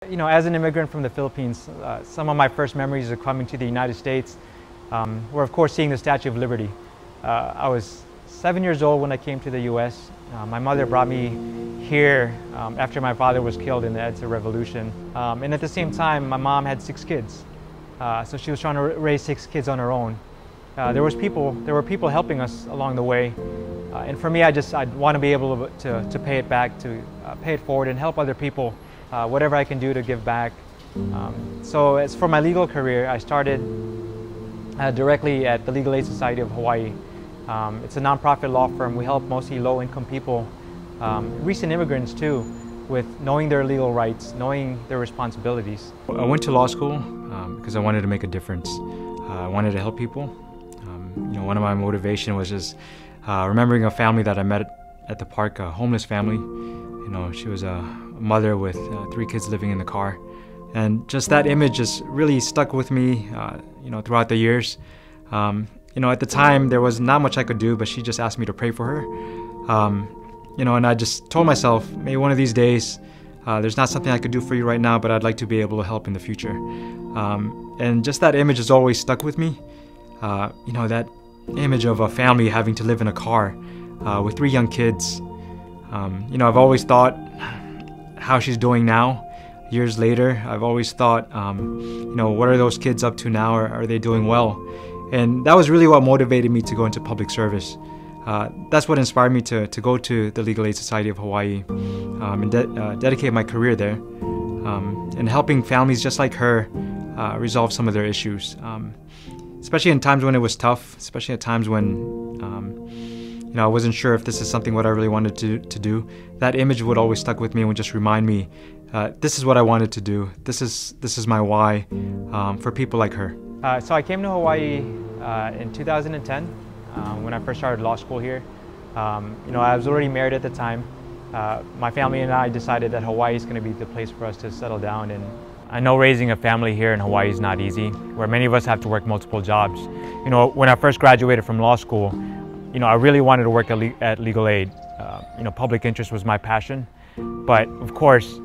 You know, as an immigrant from the Philippines, some of my first memories of coming to the United States were, of course, seeing the Statue of Liberty. I was 7 years old when I came to the U.S. My mother brought me here after my father was killed in the EDSA Revolution. And at the same time, my mom had 6 kids. So she was trying to raise 6 kids on her own. There were people helping us along the way. And for me, I'd want to be able to pay it back, to pay it forward and help other people, whatever I can do to give back. So as for my legal career, I started directly at the Legal Aid Society of Hawaii. It's a nonprofit law firm. We help mostly low-income people, recent immigrants too, with knowing their legal rights, knowing their responsibilities. I went to law school because I wanted to make a difference. I wanted to help people. You know, one of my motivation was just remembering a family that I met at the park, a homeless family. You know, she was a mother with 3 kids living in the car. And just that image just really stuck with me, you know, throughout the years. You know, at the time, there was not much I could do, but she just asked me to pray for her. You know, and I just told myself, maybe one of these days, there's not something I could do for you right now, but I'd like to be able to help in the future. And just that image has always stuck with me. You know, that image of a family having to live in a car with 3 young kids. You know, I've always thought how she's doing now. Years later, I've always thought, you know, what are those kids up to now? Are they doing well? And that was really what motivated me to go into public service. That's what inspired me to go to the Legal Aid Society of Hawaii and dedicate my career there and helping families just like her resolve some of their issues. Especially in times when it was tough, especially at times when you know, I wasn't sure if this is something what I really wanted to do. That image would always stuck with me and would just remind me, this is what I wanted to do. This is my why for people like her. So I came to Hawaii in 2010 when I first started law school here. You know, I was already married at the time. My family and I decided that Hawaii is going to be the place for us to settle down. And I know raising a family here in Hawaii is not easy, where many of us have to work multiple jobs. You know, when I first graduated from law school, you know, I really wanted to work at Legal Aid. You know, public interest was my passion. But of course,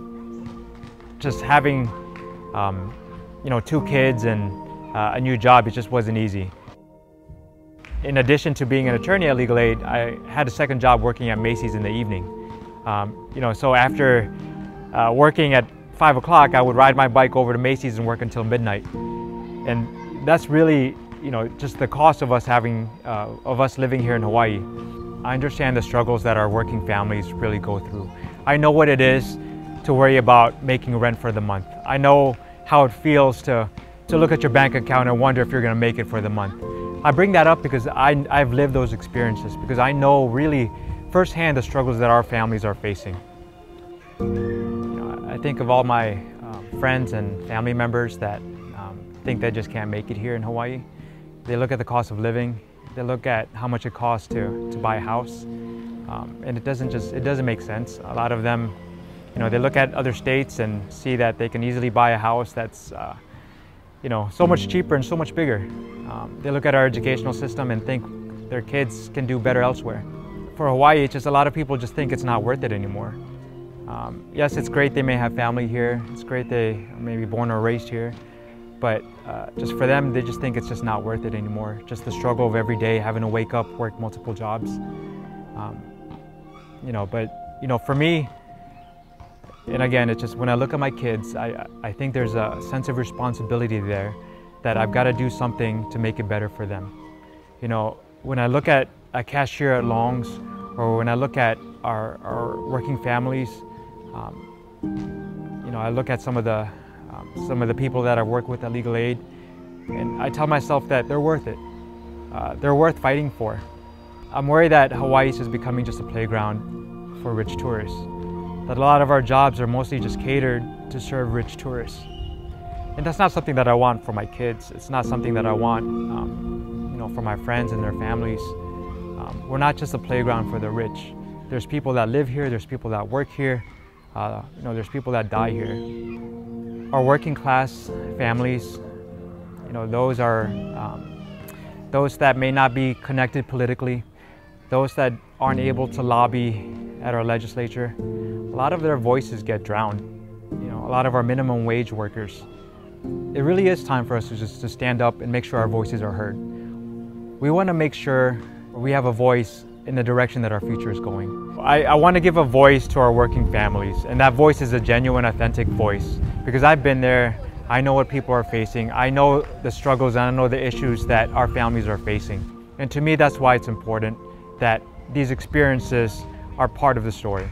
just having, you know, 2 kids and a new job, it just wasn't easy. In addition to being an attorney at Legal Aid, I had a second job working at Macy's in the evening. You know, so after working at 5 o'clock, I would ride my bike over to Macy's and work until midnight. And that's really, you know, just the cost of us living here in Hawaii. I understand the struggles that our working families really go through. I know what it is to worry about making rent for the month. I know how it feels to look at your bank account and wonder if you're going to make it for the month. I bring that up because I've lived those experiences, because I know really firsthand the struggles that our families are facing. You know, I think of all my friends and family members that think they just can't make it here in Hawaii. They look at the cost of living, they look at how much it costs to buy a house, and it doesn't make sense. A lot of them, you know, they look at other states and see that they can easily buy a house that's you know, so much cheaper and so much bigger. They look at our educational system and think their kids can do better elsewhere. For Hawaii, it's just a lot of people just think it's not worth it anymore. Yes, it's great they may have family here. It's great they may be born or raised here. But just for them, they just think it's just not worth it anymore. Just the struggle of every day, having to wake up, work multiple jobs. You know, but, you know, for me, and again, it's just when I look at my kids, I think there's a sense of responsibility there that I've got to do something to make it better for them. You know, when I look at a cashier at Long's, or when I look at our working families, you know, I look at some of the people that I work with at Legal Aid, and I tell myself that they're worth it. They're worth fighting for. I'm worried that Hawaii is just becoming just a playground for rich tourists. That a lot of our jobs are mostly just catered to serve rich tourists. And that's not something that I want for my kids. It's not something that I want you know, for my friends and their families. We're not just a playground for the rich. There's people that live here, there's people that work here, you know, there's people that die here. Our working class families, you know, those are those that may not be connected politically, those that aren't able to lobby at our legislature. A lot of their voices get drowned. You know, a lot of our minimum wage workers. It really is time for us to stand up and make sure our voices are heard. We want to make sure we have a voice in the direction that our future is going. I want to give a voice to our working families, and that voice is a genuine, authentic voice, because I've been there. I know what people are facing. I know the struggles and I know the issues that our families are facing. And to me, that's why it's important that these experiences are part of the story.